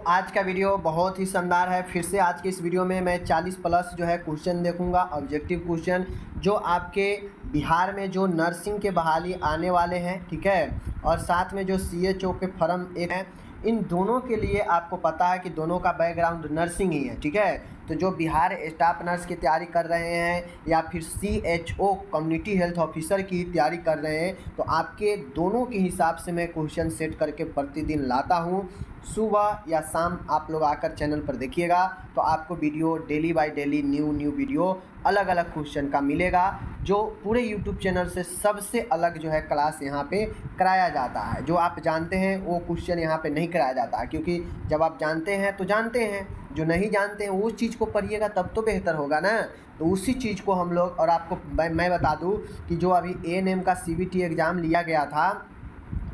आज का वीडियो बहुत ही शानदार है। फिर से आज के इस वीडियो में मैं 40 प्लस जो है क्वेश्चन देखूंगा, ऑब्जेक्टिव क्वेश्चन जो आपके बिहार में जो नर्सिंग के बहाली आने वाले हैं, ठीक है। और साथ में जो CHO के फॉर्म एक है, इन दोनों के लिए आपको पता है कि दोनों का बैकग्राउंड नर्सिंग ही है, ठीक है। तो जो बिहार स्टाफ नर्स की तैयारी कर रहे हैं या फिर CHO कम्युनिटी हेल्थ ऑफिसर की तैयारी कर रहे हैं, तो आपके दोनों के हिसाब से मैं क्वेश्चन सेट करके प्रतिदिन लाता हूँ। सुबह या शाम आप लोग आकर चैनल पर देखिएगा तो आपको video daily by daily new video अलग अलग क्वेश्चन का मिलेगा, जो पूरे यूट्यूब चैनल से सबसे अलग जो है क्लास यहाँ पे कराया जाता है। जो आप जानते हैं वो क्वेश्चन यहाँ पे नहीं कराया जाता है, क्योंकि जब आप जानते हैं तो जानते हैं, जो नहीं जानते हैं उस चीज़ को पढ़िएगा तब तो बेहतर होगा ना। तो उसी चीज़ को हम लोग, और आपको मैं बता दूँ कि जो अभी ANM का CBT एग्ज़ाम लिया गया था,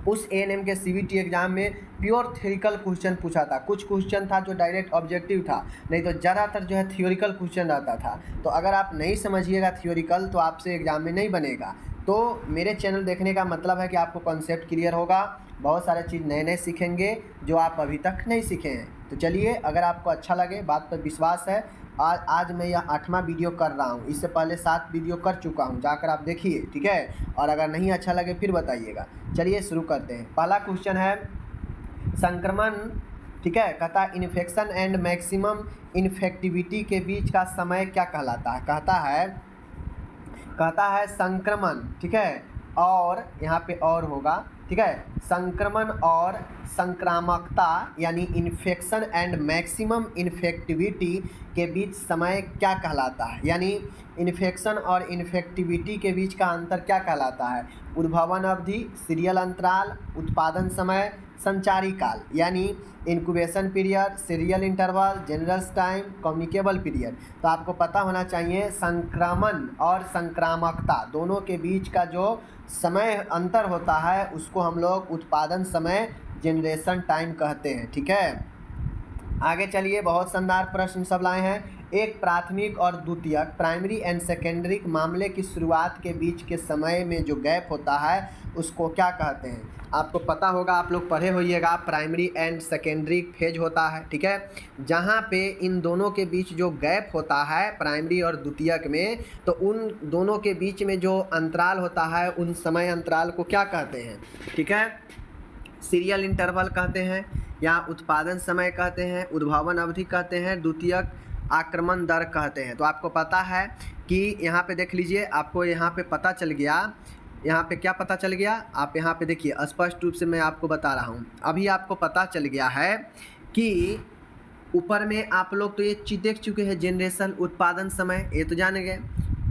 उस ANM के CBT एग्ज़ाम में प्योर थ्योरिकल क्वेश्चन पूछा था। कुछ क्वेश्चन था जो डायरेक्ट ऑब्जेक्टिव था, नहीं तो ज़्यादातर जो है थ्योरिकल क्वेश्चन रहता था। तो अगर आप नहीं समझिएगा थ्योरिकल तो आपसे एग्ज़ाम में नहीं बनेगा। तो मेरे चैनल देखने का मतलब है कि आपको कॉन्सेप्ट क्लियर होगा, बहुत सारे चीज़ नए सीखेंगे जो आप अभी तक नहीं सीखे हैं। तो चलिए, अगर आपको अच्छा लगे, बात पर विश्वास है, आज मैं यह 8वां वीडियो कर रहा हूँ। इससे पहले 7 वीडियो कर चुका हूँ, जाकर आप देखिए, ठीक है। और अगर नहीं अच्छा लगे फिर बताइएगा। चलिए शुरू करते हैं। पहला क्वेश्चन है संक्रमण, ठीक है। कहता है इन्फेक्शन एंड मैक्सिमम इन्फेक्टिविटी के बीच का समय क्या कहलाता है। कहता है संक्रमण, ठीक है, और यहाँ पे और होगा, ठीक है। संक्रमण और संक्रामकता यानी इन्फेक्शन एंड मैक्सिमम इन्फेक्टिविटी के बीच समय क्या कहलाता है, यानी इन्फेक्शन और इन्फेक्टिविटी के बीच का अंतर क्या कहलाता है। उद्भवन अवधि, सीरियल अंतराल, उत्पादन समय, संचारी काल यानी incubation period, serial interval, general time, communicable period. तो आपको पता होना चाहिए संक्रमण और संक्रामकता दोनों के बीच का जो समय अंतर होता है उसको हम लोग उत्पादन समय, जनरेशन टाइम कहते हैं, ठीक है। आगे चलिए, बहुत शानदार प्रश्न सब लाए हैं। एक प्राथमिक और द्वितीयक, प्राइमरी एंड सेकेंडरी मामले की शुरुआत के बीच के समय में जो गैप होता है उसको क्या कहते हैं। आपको पता होगा, आप लोग पढ़े होइएगा, प्राइमरी एंड सेकेंडरी फेज होता है, ठीक है। जहाँ पे इन दोनों के बीच जो गैप होता है प्राइमरी और द्वितीयक में, तो उन दोनों के बीच में जो अंतराल होता है उन समय अंतराल को क्या कहते हैं, ठीक है। सीरियल इंटरवल कहते हैं, या उत्पादन समय कहते हैं, उद्भवन अवधि कहते हैं, द्वितीयक आक्रमण दर कहते हैं। तो आपको पता है कि यहाँ पे देख लीजिए, आपको यहाँ पे पता चल गया, यहाँ पे क्या पता चल गया, आप यहाँ पे देखिए, स्पष्ट रूप से मैं आपको बता रहा हूँ। अभी आपको पता चल गया है कि ऊपर में आप लोग तो ये चीज़ देख चुके हैं, जनरेशन, उत्पादन समय, ये तो जान गए।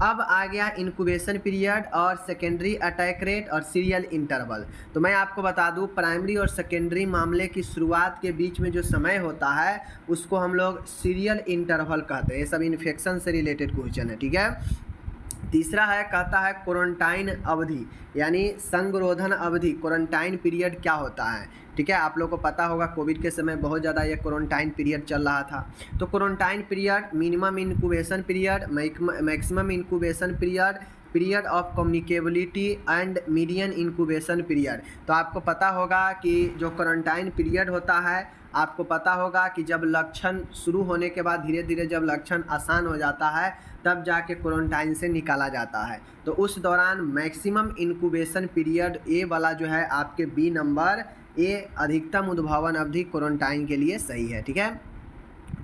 अब आ गया इंक्यूबेशन पीरियड और सेकेंडरी अटैक रेट और सीरियल इंटरवल। तो मैं आपको बता दूं, प्राइमरी और सेकेंडरी मामले की शुरुआत के बीच में जो समय होता है उसको हम लोग सीरियल इंटरवल कहते हैं। ये सब इन्फेक्शन से रिलेटेड क्वेश्चन है, ठीक है। तीसरा है, कहता है क्वारंटाइन अवधि यानी संगरोधन अवधि, क्वारंटाइन पीरियड क्या होता है, ठीक है। आप लोग को पता होगा कोविड के समय बहुत ज़्यादा ये क्वारंटाइन पीरियड चल रहा था। तो quarantine period, minimum incubation period, maximum incubation period, period of communicability and median incubation period. तो आपको पता होगा कि जो क्वारंटाइन पीरियड होता है, आपको पता होगा कि जब लक्षण शुरू होने के बाद धीरे धीरे जब लक्षण आसान हो जाता है तब जाके क्वारंटाइन से निकाला जाता है। तो उस दौरान मैक्सिमम इंक्यूबेशन पीरियड, ए वाला जो है आपके बी नंबर, ए अधिकतम उद्भवन अवधि क्वारंटाइन के लिए सही है, ठीक है।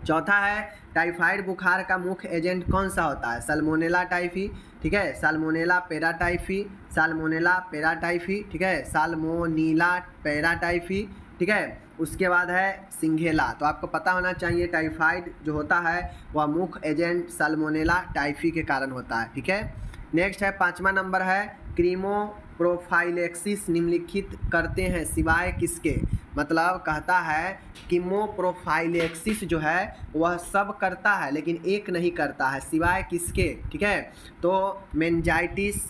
चौथा है, टाइफाइड बुखार का मुख्य एजेंट कौन सा होता है। सल्मोनेला टाइफी, ठीक है, साल्मोनेला पेराटाइफी, साल्मोनेला पेराटाइफी, ठीक है, साल्मोनीला पेराटाइफी, ठीक है। उसके बाद है सिंघेला। तो आपको पता होना चाहिए टाइफाइड जो होता है वह मुख्य एजेंट साल्मोनेला टाइफी के कारण होता है, ठीक है। नेक्स्ट है 5वां नंबर है, क्रीमो प्रोफाइलेक्सिस निम्नलिखित करते हैं सिवाय किसके। मतलब कहता है कीमोप्रोफाइलेक्सिस जो है वह सब करता है लेकिन एक नहीं करता है, सिवाय किसके, ठीक है। तो मेनिंजाइटिस,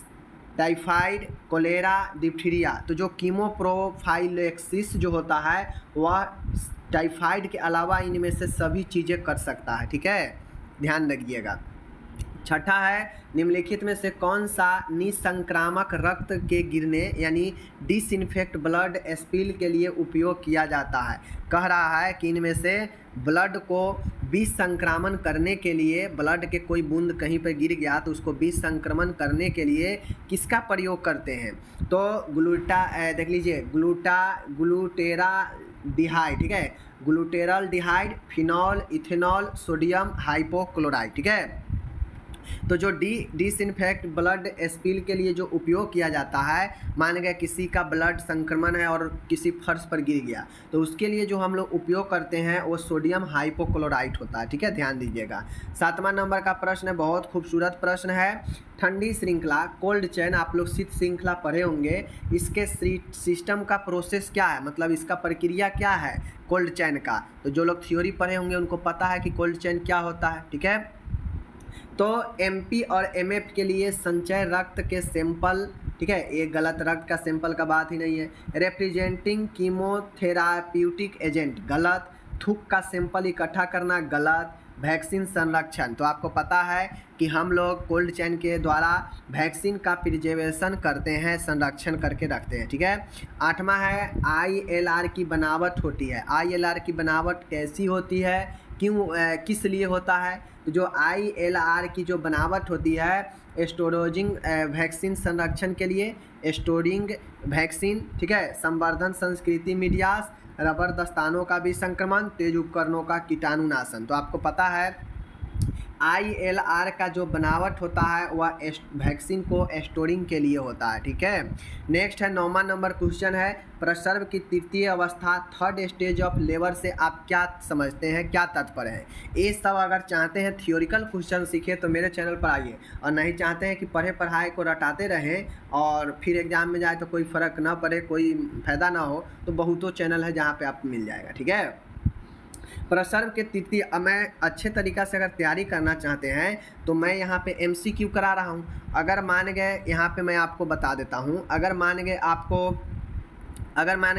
टाइफाइड, कोलेरा, डिप्थीरिया। तो जो कीमोप्रोफाइलेक्सिस जो होता है वह टाइफाइड के अलावा इनमें से सभी चीज़ें कर सकता है, ठीक है, ध्यान रखिएगा। छठा है, निम्नलिखित में से कौन सा निसंक्रामक रक्त के गिरने यानी डिसइंफेक्ट ब्लड स्पिल के लिए उपयोग किया जाता है। कह रहा है कि इनमें से ब्लड को विसंक्रमण करने के लिए, ब्लड के कोई बूंद कहीं पर गिर गया तो उसको विसंक्रमण करने के लिए किसका प्रयोग करते हैं? तो देख लीजिए, ग्लूटेराल्डिहाइड, ठीक है, glutaraldehyde, phenol, ethanol, sodium hypochlorite, ठीक है। तो जो डिसइंफेक्ट ब्लड स्पिल के लिए जो उपयोग किया जाता है, मान गया किसी का ब्लड संक्रमण है और किसी फर्श पर गिर गया, तो उसके लिए जो हम लोग उपयोग करते हैं वो सोडियम हाइपोक्लोराइट होता है, ठीक है, ध्यान दीजिएगा। 7वां नंबर का प्रश्न है, बहुत खूबसूरत प्रश्न है। ठंडी श्रृंखला कोल्ड चेन, आप लोग शीत श्रृंखला पढ़े होंगे, इसके सिस्टम का प्रोसेस क्या है, मतलब इसका प्रक्रिया क्या है कोल्ड चेन का। तो जो लोग थ्योरी पढ़े होंगे उनको पता है कि कोल्ड चेन क्या होता है, ठीक है। तो एमपी और एमएफ के लिए संचय रक्त के सैंपल, ठीक है, ये गलत, रक्त का सैंपल का बात ही नहीं है। रिप्रेजेंटिंग कीमोथेराप्यूटिक एजेंट, गलत। थूक का सैंपल इकट्ठा करना, गलत। वैक्सीन संरक्षण, तो आपको पता है कि हम लोग कोल्ड चेन के द्वारा वैक्सीन का प्रिजर्वेशन करते हैं, संरक्षण करके रखते हैं, ठीक है। 8वां है, ILR की बनावट होती है। ILR की बनावट कैसी होती है, क्यों, किस लिए होता है? तो जो ILR की जो बनावट होती है, स्टोरेजिंग वैक्सीन संरक्षण के लिए, स्टोरिंग वैक्सीन, ठीक है, संवर्धन संस्कृति मीडियास, रबर दस्तानों का भी संक्रमण, तेज उपकरणों का कीटाणुनाशन। तो आपको पता है ILR का जो बनावट होता है वह वैक्सीन को स्टोरिंग के लिए होता है, ठीक है। नेक्स्ट है 9वां नंबर क्वेश्चन है, प्रसर्व की तृतीय अवस्था, थर्ड स्टेज ऑफ लेबर से आप क्या समझते हैं, क्या तात्पर्य है? ये सब अगर चाहते हैं थियोरिकल क्वेश्चन सीखे तो मेरे चैनल पर आइए, और नहीं चाहते हैं कि पढ़ाई को रटाते रहें और फिर एग्जाम में जाए तो कोई फ़र्क ना पड़े, कोई फ़ायदा ना हो, तो बहुतों चैनल है जहाँ पे आपको मिल जाएगा, ठीक है। प्रसर्व के तृतीय, मैं अच्छे तरीक़ा से अगर तैयारी करना चाहते हैं तो मैं यहाँ पे MCQ करा रहा हूँ। अगर मान गए, यहाँ पे मैं आपको बता देता हूँ, अगर मान गए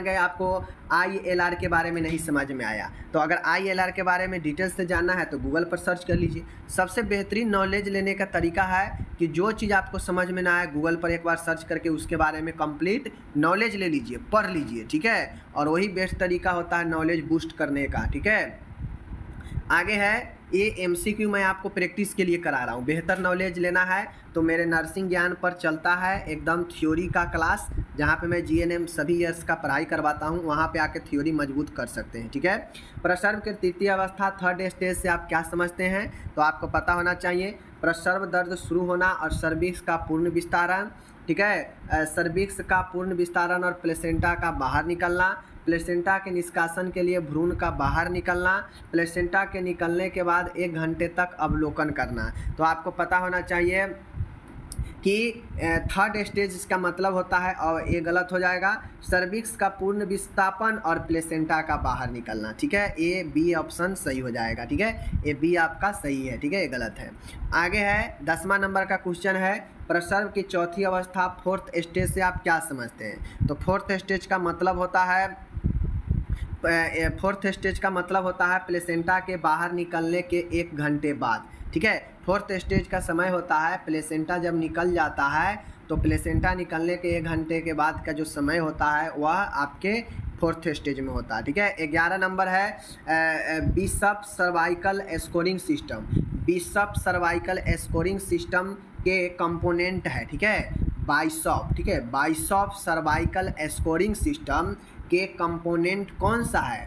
आपको ILR के बारे में नहीं समझ में आया, तो अगर ILR के बारे में डिटेल से जानना है तो गूगल पर सर्च कर लीजिए। सबसे बेहतरीन नॉलेज लेने का तरीका है कि जो चीज़ आपको समझ में ना आए, गूगल पर एक बार सर्च करके उसके बारे में कंप्लीट नॉलेज ले लीजिए, पढ़ लीजिए, ठीक है। और वही बेस्ट तरीका होता है नॉलेज बूस्ट करने का, ठीक है। आगे है, ये MCQ मैं आपको प्रैक्टिस के लिए करा रहा हूँ। बेहतर नॉलेज लेना है तो मेरे नर्सिंग ज्ञान पर चलता है एकदम थ्योरी का क्लास, जहाँ पे मैं GNM सभी ईयर्स का पढ़ाई करवाता हूँ, वहाँ पे आके थ्योरी मजबूत कर सकते हैं, ठीक है। प्रसर्व के तृतीय अवस्था, थर्ड स्टेज से आप क्या समझते हैं? तो आपको पता होना चाहिए, प्रसर्व दर्द शुरू होना और सर्विक्स का पूर्ण विस्तारण, ठीक है, सर्विक्स का पूर्ण विस्तारण और प्लेसेंटा का बाहर निकलना, प्लेसेंटा के निष्कासन के लिए भ्रूण का बाहर निकलना, प्लेसेंटा के निकलने के बाद 1 घंटे तक अवलोकन करना। तो आपको पता होना चाहिए कि थर्ड स्टेज इसका मतलब होता है, और ये गलत हो जाएगा, सर्विक्स का पूर्ण विस्थापन और प्लेसेंटा का बाहर निकलना, ठीक है। A, B ऑप्शन सही हो जाएगा, ठीक है, ये B आपका सही है, ठीक है, ये गलत है। आगे है 10वां नंबर का क्वेश्चन है, प्रसर्व की चौथी अवस्था, फोर्थ स्टेज से आप क्या समझते हैं? तो फोर्थ स्टेज का मतलब होता है प्लेसेंटा के बाहर निकलने के 1 घंटे बाद, ठीक है। फोर्थ स्टेज का समय होता है, प्लेसेंटा जब निकल जाता है तो प्लेसेंटा निकलने के 1 घंटे के बाद का जो समय होता है वह आपके फोर्थ स्टेज में होता है, ठीक है। 11 नंबर है bishop cervical scoring system. Bishop cervical scoring system के कंपोनेंट है, ठीक है, बाइशॉप, ठीक है, बाइशॉप सर्वाइकल स्कोरिंग सिस्टम के कंपोनेंट कौन सा है?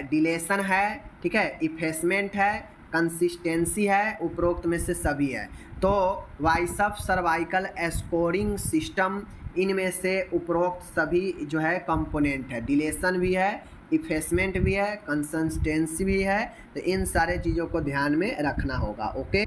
डिलेशन है, ठीक है, इफेसमेंट है, कंसिस्टेंसी है, उपरोक्त में से सभी है। तो बाइशॉप सर्वाइकल स्कोरिंग सिस्टम, इनमें से उपरोक्त सभी जो है कंपोनेंट है, डिलेशन भी है, इफेसमेंट भी है, कंसिस्टेंसी भी है, तो इन सारे चीज़ों को ध्यान में रखना होगा, ओके।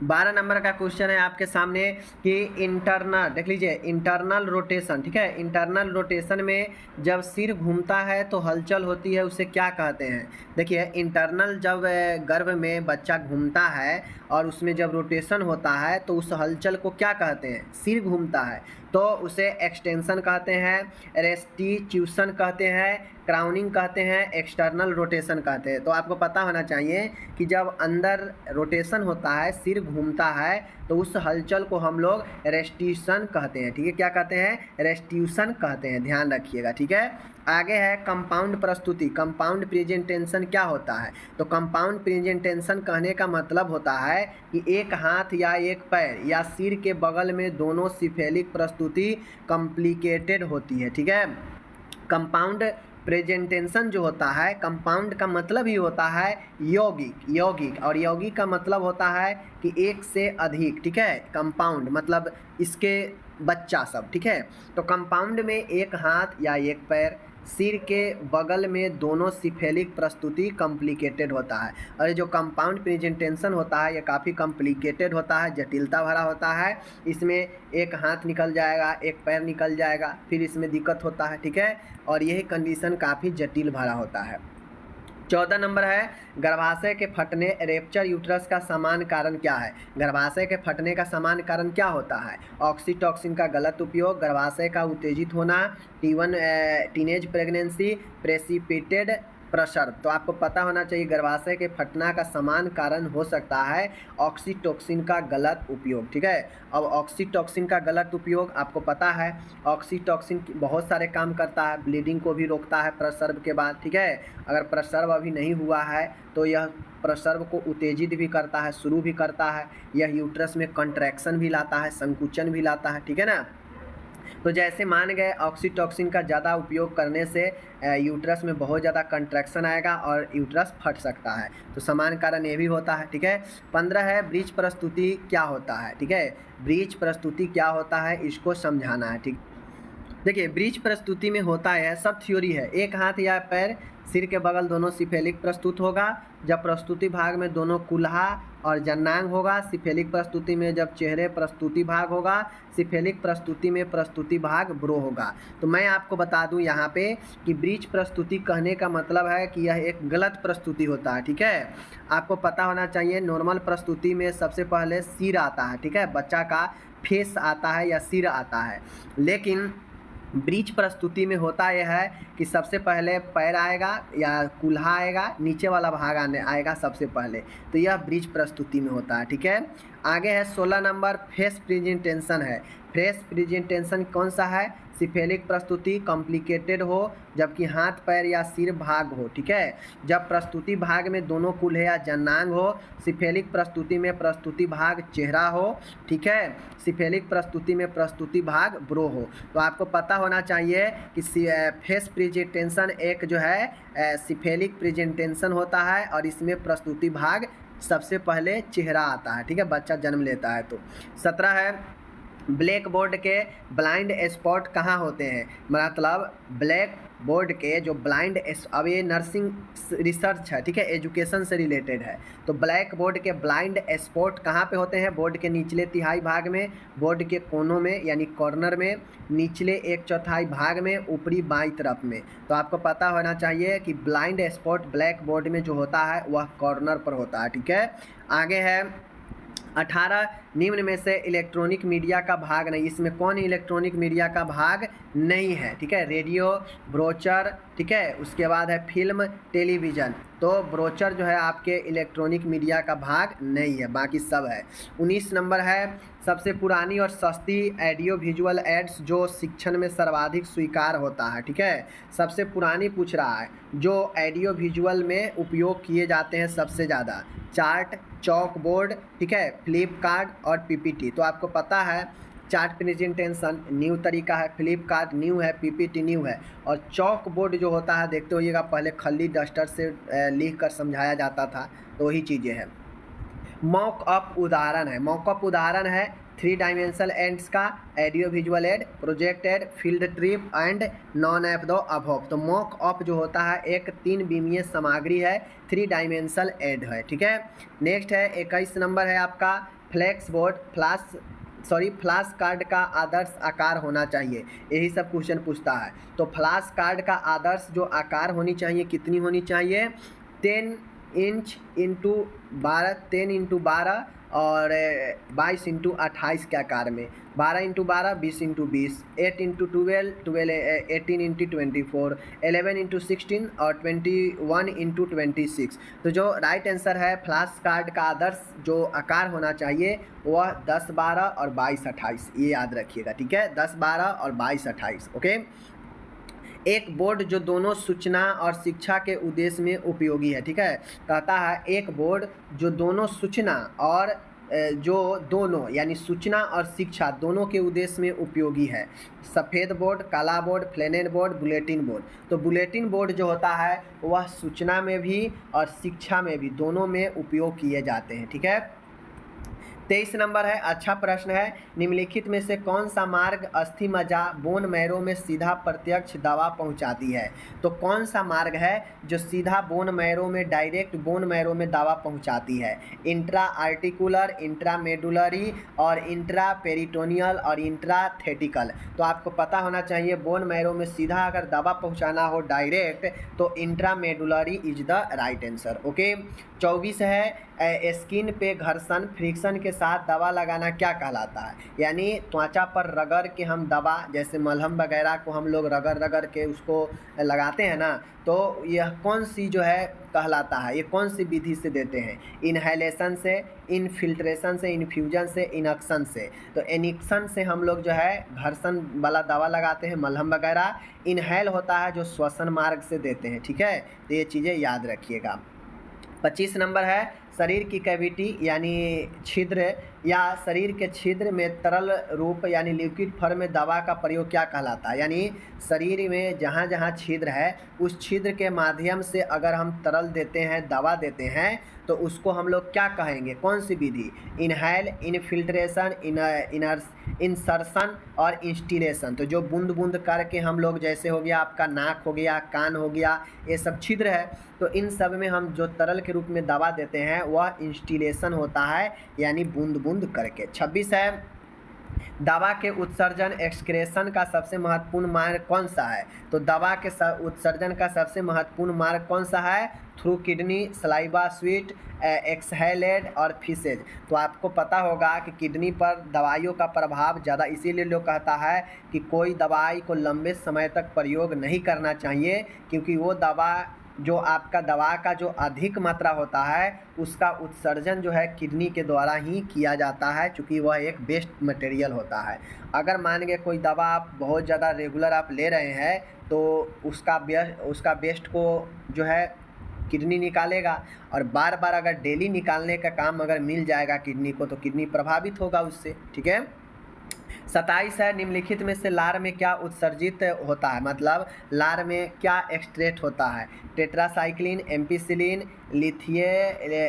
12 नंबर का क्वेश्चन है आपके सामने कि इंटरनल, देख लीजिए, इंटरनल रोटेशन, ठीक है, इंटरनल रोटेशन में जब सिर घूमता है तो हलचल होती है, उसे क्या कहते हैं? देखिए, इंटरनल जब गर्भ में बच्चा घूमता है और उसमें जब रोटेशन होता है तो उस हलचल को क्या कहते हैं? सिर घूमता है तो उसे एक्सटेंशन कहते हैं, रेस्टिट्यूशन कहते हैं, क्राउनिंग कहते हैं, एक्सटर्नल रोटेशन कहते हैं। तो आपको पता होना चाहिए कि जब अंदर रोटेशन होता है, सिर घूमता है, तो उस हलचल को हम लोग रेस्टिट्यूशन कहते हैं। ठीक है, क्या कहते हैं? रेस्टिट्यूशन कहते हैं, ध्यान रखिएगा। ठीक है, आगे है कंपाउंड प्रस्तुति। कंपाउंड प्रेजेंटेशन क्या होता है? तो कंपाउंड प्रेजेंटेशन कहने का मतलब होता है कि एक हाथ या एक पैर या सिर के बगल में दोनों सिफेलिक प्रस्तुति कॉम्प्लिकेटेड होती है। ठीक है, कंपाउंड प्रेजेंटेशन जो होता है, कंपाउंड का मतलब ही होता है यौगिक, और यौगिक का मतलब होता है कि एक से अधिक। ठीक है, कंपाउंड मतलब इसके बच्चा सब। ठीक है, तो कंपाउंड में एक हाथ या एक पैर, सिर के बगल में दोनों सिफेलिक प्रस्तुति कॉम्प्लिकेटेड होता है। और जो कंपाउंड प्रेजेंटेशन होता है ये काफ़ी कॉम्प्लिकेटेड होता है, जटिलता भरा होता है। इसमें एक हाथ निकल जाएगा, एक पैर निकल जाएगा, फिर इसमें दिक्कत होता है। ठीक है, और यही कंडीशन काफ़ी जटिल भरा होता है। 14 नंबर है गर्भाशय के फटने, रेप्चर यूट्रस का समान कारण क्या है? गर्भाशय के फटने का समान कारण क्या होता है? ऑक्सीटॉक्सिन का गलत उपयोग, गर्भाशय का उत्तेजित होना, टीनेज प्रेगनेंसी, प्रेसिपिटेड प्रसव। तो आपको पता होना चाहिए गर्भाशय के फटना का समान कारण हो सकता है ऑक्सीटॉक्सिन का गलत उपयोग। ठीक है, अब ऑक्सीटॉक्सिन का गलत उपयोग आपको पता है, ऑक्सीटॉक्सिन बहुत सारे काम करता है, ब्लीडिंग को भी रोकता है प्रसव के बाद। ठीक है, अगर प्रसव अभी नहीं हुआ है तो यह प्रसव को उत्तेजित भी करता है, शुरू भी करता है, यह यूट्रस में कंट्रैक्शन भी लाता है, संकुचन भी लाता है। ठीक है ना, तो जैसे मान गए ऑक्सीटॉक्सिन का ज़्यादा उपयोग करने से यूट्रस में बहुत ज़्यादा कंट्रैक्शन आएगा और यूट्रस फट सकता है, तो समान कारण ये भी होता है। ठीक है, 15 है ब्रीच प्रस्तुति क्या होता है? ठीक है, ब्रीच प्रस्तुति क्या होता है इसको समझाना है। ठीक, देखिए ब्रीच प्रस्तुति में होता है, सब थ्योरी है, एक हाथ या पैर, सिर के बगल दोनों सिफेलिक प्रस्तुत होगा जब प्रस्तुति भाग में दोनों कुल्हा और जन्नांग होगा। सिफेलिक प्रस्तुति में जब चेहरे प्रस्तुति भाग होगा, सिफेलिक प्रस्तुति में प्रस्तुति भाग ब्रो होगा। तो मैं आपको बता दूं यहाँ पे कि ब्रीच प्रस्तुति कहने का मतलब है कि यह एक गलत प्रस्तुति होता है। ठीक है, आपको पता होना चाहिए नॉर्मल प्रस्तुति में सबसे पहले सिर आता है। ठीक है, बच्चा का फेस आता है या सिर आता है, लेकिन ब्रीच प्रस्तुति में होता यह है कि सबसे पहले पैर आएगा या कुल्हा आएगा, नीचे वाला भाग आएगा सबसे पहले, तो यह ब्रीच प्रस्तुति में होता है। ठीक है, आगे है 16 नंबर फेस प्रेजेंटेशन है। फेस प्रेजेंटेशन कौन सा है? सिफेलिक प्रस्तुति कॉम्प्लिकेटेड हो जबकि हाथ पैर या सिर भाग हो। ठीक है, जब प्रस्तुति भाग में दोनों कुल्हे या जन्नांग हो, सिफेलिक प्रस्तुति में प्रस्तुति भाग चेहरा हो। ठीक है, सिफेलिक प्रस्तुति में प्रस्तुति भाग ब्रो हो। तो आपको पता होना चाहिए कि फेस प्रेजेंटेशन एक जो है सिफेलिक प्रेजेंटेशन होता है और इसमें प्रस्तुति भाग सबसे पहले चेहरा आता है। ठीक है, बच्चा जन्म लेता है। तो 17 है ब्लैक बोर्ड के ब्लाइंड स्पॉट कहाँ होते हैं? मतलब ब्लैक बोर्ड के जो ब्लाइंड, अब ये नर्सिंग रिसर्च है। ठीक है, एजुकेशन से रिलेटेड है। तो ब्लैक बोर्ड के ब्लाइंड स्पॉट कहाँ पे होते हैं? बोर्ड के निचले तिहाई भाग में, बोर्ड के कोनों में यानी कॉर्नर में, निचले 1/4 भाग में, ऊपरी बाईं तरफ में। तो आपको पता होना चाहिए कि ब्लाइंड स्पॉट ब्लैक बोर्ड में जो होता है वह कॉर्नर पर होता है। ठीक है, आगे है 18 निम्न में से इलेक्ट्रॉनिक मीडिया का भाग नहीं। इसमें कौन इलेक्ट्रॉनिक मीडिया का भाग नहीं है? ठीक है, रेडियो, ब्रोचर। ठीक है, उसके बाद है फिल्म, टेलीविज़न। तो ब्रोचर जो है आपके इलेक्ट्रॉनिक मीडिया का भाग नहीं है, बाकी सब है। 19 नंबर है सबसे पुरानी और सस्ती ऑडियो विजुअल एड्स जो शिक्षण में सर्वाधिक स्वीकार होता है। ठीक है, सबसे पुरानी पूछ रहा है जो ऑडियो विजुअल में उपयोग किए जाते हैं सबसे ज़्यादा, चार्ट, चॉक बोर्ड। ठीक है, फ्लिपकार्ट और पीपीटी। तो आपको पता है चार्ट प्रेजेंटेशन न्यू तरीका है, फ्लिपकार्ट न्यू है, पीपीटी न्यू है, और चॉक बोर्ड जो होता है देखते होइएगा पहले खली डस्टर से लिख कर समझाया जाता था, तो वही चीज़ें हैं। मॉक अप उदाहरण है, मॉक अप उदाहरण है 3 डायमेंशनल एड्स का, audio visual aid, project aid, field trip and none of the above. तो मॉक अप जो होता है एक 3 विमीय सामग्री है, 3 डायमेंशनल एड है। ठीक है, नेक्स्ट है 21 नंबर है आपका फ्लैक्स बोर्ड, फ्लैश कार्ड का आदर्श आकार होना चाहिए, यही सब क्वेश्चन पूछता है। तो फ्लैश कार्ड का आदर्श जो आकार होनी चाहिए कितनी होनी चाहिए? 10 इंच इंटू 12, 10 इंटू 12 और 22 इंटू 28 के आकार में, 12 into 12 20 into 20, 8 into 12 18 into 24, 11 into 16 और 21 इंटू 26। तो जो राइट आंसर है फ्लैश कार्ड का आदर्श जो आकार होना चाहिए वह 10 12 और 22 28, ये याद रखिएगा, ठीक है, 10 12 और 22 28। ओके। एक बोर्ड जो दोनों सूचना और शिक्षा के उद्देश्य में उपयोगी है, ठीक है, कहता है एक बोर्ड जो दोनों सूचना और जो दोनों यानी सूचना और शिक्षा दोनों के उद्देश्य में उपयोगी है। सफ़ेद बोर्ड, काला बोर्ड, फ्लैनेल बोर्ड, बुलेटिन बोर्ड। तो बुलेटिन बोर्ड जो होता है वह सूचना में भी और शिक्षा में भी दोनों में उपयोग किए जाते हैं, ठीक है। 23 नंबर है, अच्छा प्रश्न है, निम्नलिखित में से कौन सा मार्ग अस्थि मज्जा बोन मैरो में सीधा प्रत्यक्ष दवा पहुंचाती है। तो कौन सा मार्ग है जो सीधा बोन मैरो में डायरेक्ट बोन मैरो में दवा पहुंचाती है। इंट्रा आर्टिकुलर, इंट्रामेडुलरी और इंट्रा पेरिटोनियल और इंट्राथेटिकल। तो आपको पता होना चाहिए बोन मैरो में सीधा अगर दवा पहुंचाना हो डायरेक्ट तो intramedullary is the right answer. Okay. 24 है, स्किन पे घर्षण फ्रिक्शन के साथ दवा लगाना क्या कहलाता है। यानी त्वचा पर रगड़ के हम दवा जैसे मलहम वगैरह को हम लोग रगड़ के उसको लगाते हैं ना, तो यह कौन सी जो है कहलाता है, ये कौन सी विधि से देते हैं। इनहेलेशन से, इनफिल्ट्रेशन से, इन्फ्यूजन से, इनक्शन से। तो इनक्शन से हम लोग जो है घर्षण वाला दवा लगाते हैं मलहम वगैरह। इनहेल होता है जो श्वसन मार्ग से देते हैं, ठीक है, तो ये चीज़ें याद रखिएगा। 25 नंबर है, शरीर की कैविटी यानी छिद्र या शरीर के छिद्र में तरल रूप यानी लिक्विड फॉर्म में दवा का प्रयोग क्या कहलाता है। यानी शरीर में जहाँ जहाँ छिद्र है उस छिद्र के माध्यम से अगर हम तरल देते हैं, दवा देते हैं, तो उसको हम लोग क्या कहेंगे, कौन सी विधि। इनहेल, इनफिल्ट्रेशन, इंसर्शन और इंस्टिलेशन। तो जो बूंद बूंद करके हम लोग, जैसे हो गया आपका नाक हो गया, कान हो गया, ये सब छिद्र है, तो इन सब में हम जो तरल के रूप में दवा देते हैं वह इंस्टिलेशन होता है, यानी बूंद बूंद करके। 26 है, दवा के उत्सर्जन एक्सक्रेशन का सबसे महत्वपूर्ण मार्ग कौन सा है। तो दवा के उत्सर्जन का सबसे महत्वपूर्ण मार्ग कौन सा है। थ्रू किडनी, सलाइवा, स्वीट, एक्सहेलेड और फिसेज। तो आपको पता होगा कि किडनी पर दवाइयों का प्रभाव ज़्यादा, इसीलिए लोग कहता है कि कोई दवाई को लंबे समय तक प्रयोग नहीं करना चाहिए, क्योंकि वो दवा जो आपका दवा का जो अधिक मात्रा होता है उसका उत्सर्जन जो है किडनी के द्वारा ही किया जाता है, क्योंकि वह एक बेस्ट मटेरियल होता है। अगर मान के कोई दवा आप बहुत ज़्यादा रेगुलर आप ले रहे हैं तो उसका बेस्ट को जो है किडनी निकालेगा, और बार बार अगर डेली निकालने का काम अगर मिल जाएगा किडनी को तो किडनी प्रभावित होगा उससे, ठीक है। 27 है, निम्नलिखित में से लार में क्या उत्सर्जित होता है, मतलब लार में क्या एक्सट्रेट होता है। टेट्रासाइक्लिन, एम्पिसिलिन,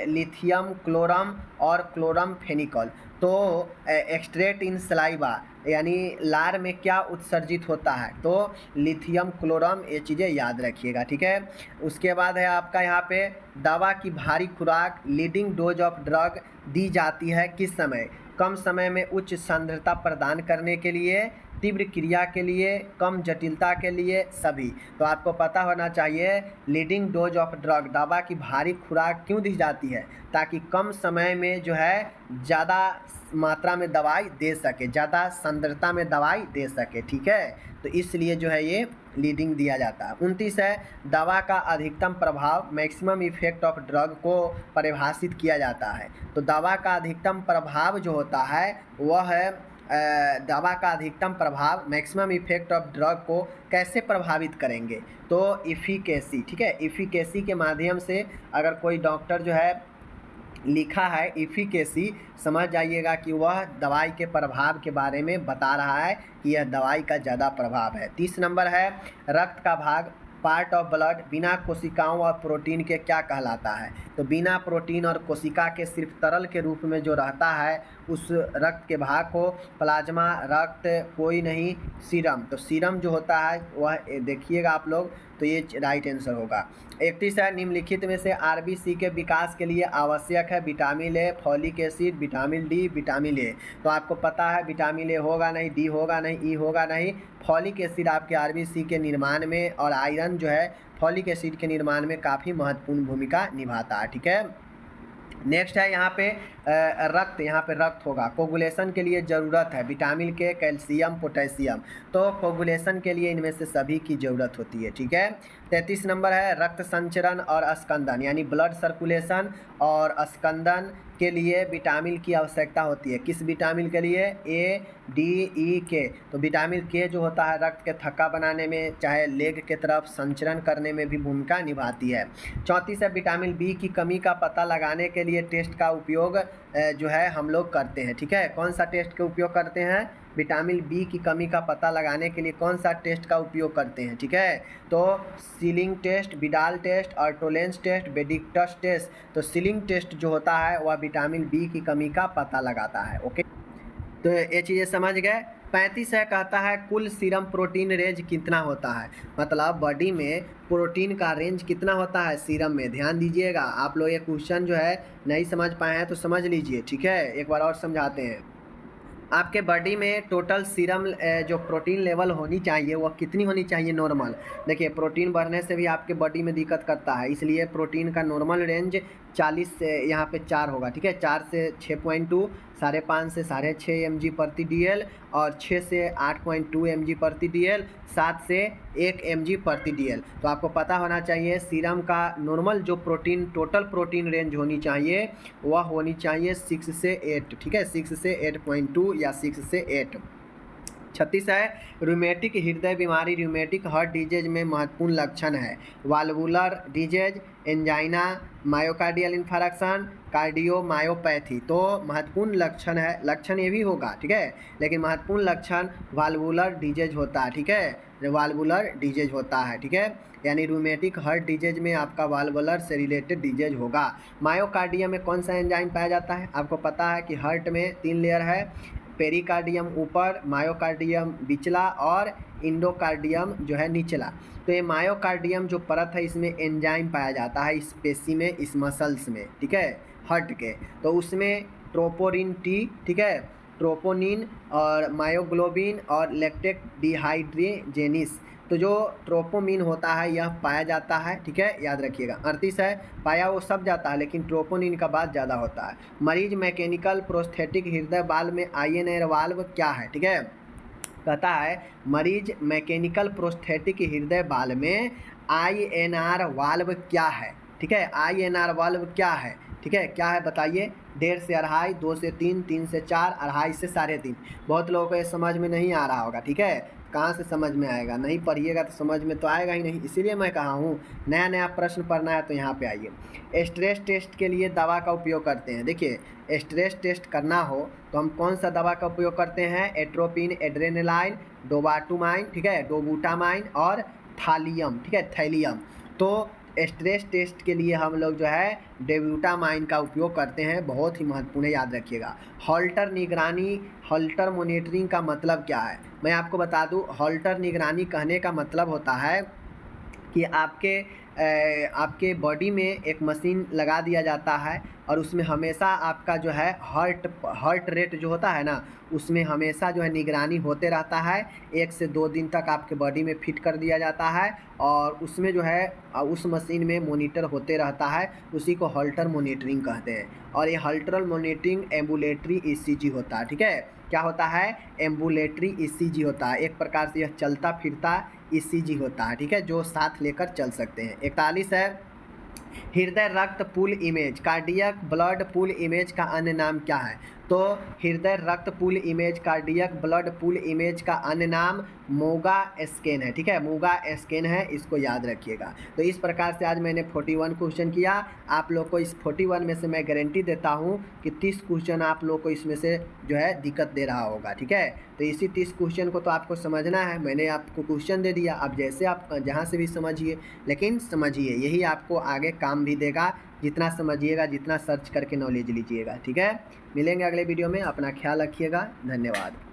लिथियम क्लोरम और क्लोरम फेनिकल। तो एक्सट्रेट इन सलाइवा यानी लार में क्या उत्सर्जित होता है, तो लिथियम क्लोरम, ये चीज़ें याद रखिएगा, ठीक है। उसके बाद है आपका यहाँ पे दवा की भारी खुराक लीडिंग डोज ऑफ ड्रग दी जाती है किस समय। कम समय में उच्च सांद्रता प्रदान करने के लिए, तीव्र क्रिया के लिए, कम जटिलता के लिए, सभी। तो आपको पता होना चाहिए लीडिंग डोज ऑफ ड्रग, दवा की भारी खुराक क्यों दी जाती है, ताकि कम समय में जो है ज़्यादा मात्रा में दवाई दे सके, ज़्यादा सांद्रता में दवाई दे सके, ठीक है, तो इसलिए जो है ये लीडिंग दिया जाता है। 29 है, दवा का अधिकतम प्रभाव मैक्सिमम इफेक्ट ऑफ ड्रग को परिभाषित किया जाता है। तो दवा का अधिकतम प्रभाव जो होता है वह है दवा का अधिकतम प्रभाव मैक्सिमम इफेक्ट ऑफ ड्रग को कैसे प्रभावित करेंगे, तो इफिकेसी, ठीक है, इफिकेसी के माध्यम से अगर कोई डॉक्टर जो है लिखा है इफिकेसी, समझ जाइएगा कि वह दवाई के प्रभाव के बारे में बता रहा है कि यह दवाई का ज़्यादा प्रभाव है। 30 नंबर है, रक्त का भाग पार्ट ऑफ ब्लड बिना कोशिकाओं और प्रोटीन के क्या कहलाता है। तो बिना प्रोटीन और कोशिका के सिर्फ तरल के रूप में जो रहता है उस रक्त के भाग को प्लाज्मा, रक्त, कोई नहीं, सीरम। तो सीरम जो होता है वह देखिएगा आप लोग, तो ये राइट आंसर होगा। 31 है, निम्नलिखित में से आरबीसी के विकास के लिए आवश्यक है vitamin A, folic acid, vitamin D, vitamin A. तो आपको पता है विटामिन ए होगा नहीं, डी होगा नहीं, ई होगा नहीं। फॉलिक एसिड आपके आरबीसी के निर्माण में और आयरन जो है फॉलिक एसिड के निर्माण में काफ़ी महत्वपूर्ण भूमिका निभाता है। ठीक है, नेक्स्ट है यहाँ पे रक्त, यहाँ पे रक्त होगा। कोगुलेशन के लिए ज़रूरत है विटामिन के, कैल्शियम, पोटेशियम। तो कोगुलेशन के लिए इनमें से सभी की ज़रूरत होती है। ठीक है, 33 नंबर है रक्त संचरण और स्कंदन, यानी ब्लड सर्कुलेशन और स्कंदन के लिए विटामिन की आवश्यकता होती है। किस विटामिन के लिए? ए, डी, ई, के। तो विटामिन के जो होता है रक्त के थक्का बनाने में, चाहे लेग के तरफ संचरण करने में भी भूमिका निभाती है। 34 है विटामिन बी की कमी का पता लगाने के लिए टेस्ट का उपयोग जो है हम लोग करते हैं। ठीक है, कौन सा टेस्ट का उपयोग करते हैं? विटामिन बी की कमी का पता लगाने के लिए कौन सा टेस्ट का उपयोग करते हैं? ठीक है, तो सीलिंग टेस्ट, विडाल टेस्ट और टोलेंस टेस्ट, बेडिक्टस टेस्ट। तो सीलिंग टेस्ट जो होता है वह विटामिन बी की कमी का पता लगाता है। ओके, तो ये चीज़ें समझ गए। 35 है कहता है कुल सीरम प्रोटीन रेंज कितना होता है, मतलब बॉडी में प्रोटीन का रेंज कितना होता है सीरम में। ध्यान दीजिएगा, आप लोग ये क्वेश्चन जो है नहीं समझ पाए हैं तो समझ लीजिए। ठीक है, एक बार और समझाते हैं। आपके बॉडी में टोटल सीरम जो प्रोटीन लेवल होनी चाहिए वह कितनी होनी चाहिए? नॉर्मल। देखिए, प्रोटीन बढ़ने से भी आपके बॉडी में दिक्कत करता है, इसलिए प्रोटीन का नॉर्मल रेंज 40 से यहाँ पे 4 होगा। ठीक है, 4 से 6.2, 5.5 से 6.5 mg प्रति DL और 6 से 8.2 mg प्रति DL, 7 से 1 mg प्रति DL। तो आपको पता होना चाहिए सीरम का नॉर्मल जो प्रोटीन टोटल प्रोटीन रेंज होनी चाहिए वह होनी चाहिए 6 से 8। ठीक है, 6 से 8.2 या 6 से 8। 36 है रूमेटिक हृदय बीमारी, रूमेटिक हार्ट डिजीज में महत्वपूर्ण लक्षण है valvular disease, angina, myocardial infarction, cardiomyopathy. तो महत्वपूर्ण लक्षण है, लक्षण ये भी होगा। ठीक है, लेकिन महत्वपूर्ण लक्षण वाल्वुलर डिजीज होता है। ठीक है, वाल्वुलर डिजीज होता है। ठीक है, यानी रूमेटिक हार्ट डिजीज में आपका वाल्वुलर से रिलेटेड डिजीज होगा। मायोकार्डियम में कौन सा एंजाइम पाया जाता है? आपको पता है कि हार्ट में 3 लेयर है, पेरिकार्डियम ऊपर, मायोकार्डियम बिचला और इंडोकार्डियम जो है निचला। तो ये मायोकार्डियम जो परत है इसमें एंजाइम पाया जाता है इस पेशी में, इस मसल्स में। ठीक है, हार्ट के। तो उसमें ट्रोपोनिन टी, ठीक है, ट्रोपोनिन और मायोग्लोबिन और लैक्टेट डिहाइड्रोजेनेस। तो जो ट्रोपोमिन होता है यह पाया जाता है। ठीक है, याद रखिएगा। 38 है पाया वो सब जाता है लेकिन ट्रोपोनिन का बात ज़्यादा होता है। मरीज मैकेनिकल प्रोस्थेटिक हृदय वाल्व में INR वाल्व क्या है? ठीक है, कहता है मरीज मैकेनिकल प्रोस्थेटिक हृदय वाल्व में INR वाल्व क्या है? ठीक है, INR वाल्व क्या है? ठीक है, क्या है बताइए? 1.5 से 2.5, 2 से 3, 3 से 4, 2.5 से 3.5। बहुत लोगों को ये समझ में नहीं आ रहा होगा। ठीक है, कहाँ से समझ में आएगा? नहीं पढ़िएगा तो समझ में तो आएगा ही नहीं। इसीलिए मैं कहा हूँ नया नया प्रश्न पढ़ना है तो यहाँ पे आइए। स्ट्रेस टेस्ट के लिए दवा का उपयोग करते हैं। देखिए, स्ट्रेस टेस्ट करना हो तो हम कौन सा दवा का उपयोग करते हैं? एट्रोपिन, एड्रेनालाइन, डोबाटुमाइन, ठीक है, डोबूटामाइन और थालियम। ठीक है, थैलियम। तो स्ट्रेस टेस्ट के लिए हम लोग जो है डेब्यूटामाइन का उपयोग करते हैं, बहुत ही महत्वपूर्ण है, याद रखिएगा। हॉल्टर निगरानी, हॉल्टर मॉनिटरिंग का मतलब क्या है? मैं आपको बता दूं, हॉल्टर निगरानी कहने का मतलब होता है कि आपके बॉडी में एक मशीन लगा दिया जाता है और उसमें हमेशा आपका जो है हार्ट रेट जो होता है ना, उसमें हमेशा जो है निगरानी होते रहता है। 1 से 2 दिन तक आपके बॉडी में फिट कर दिया जाता है और उसमें जो है उस मशीन में मॉनिटर होते रहता है, उसी को हॉल्टर मॉनिटरिंग कहते हैं। और ये हॉल्टर मॉनिटरिंग एम्बुलेटरी ECG होता है। ठीक है, क्या होता है? एम्बुलेटरी ECG होता है, एक प्रकार से यह चलता फिरता ECG होता है। ठीक है, जो साथ लेकर चल सकते हैं। 41 है हृदय रक्त pool image, cardiac blood pool image का अन्य नाम क्या है? तो हृदय रक्त pool image, cardiac blood pool image का अन्य नाम मोगा स्कैन है। ठीक है, मोगा स्कैन है, इसको याद रखिएगा। तो इस प्रकार से आज मैंने 41 क्वेश्चन किया। आप लोग को इस 41 में से मैं गारंटी देता हूँ कि 30 क्वेश्चन आप लोग को इसमें से जो है दिक्कत दे रहा होगा। ठीक है, तो इसी 30 क्वेश्चन को तो आपको समझना है। मैंने आपको क्वेश्चन दे दिया, अब जैसे आप जहाँ से भी समझिए, लेकिन समझिए, यही आपको आगे काम भी देगा। जितना समझिएगा, जितना सर्च करके नॉलेज लीजिएगा। ठीक है, मिलेंगे अगले वीडियो में। अपना ख्याल रखिएगा। धन्यवाद।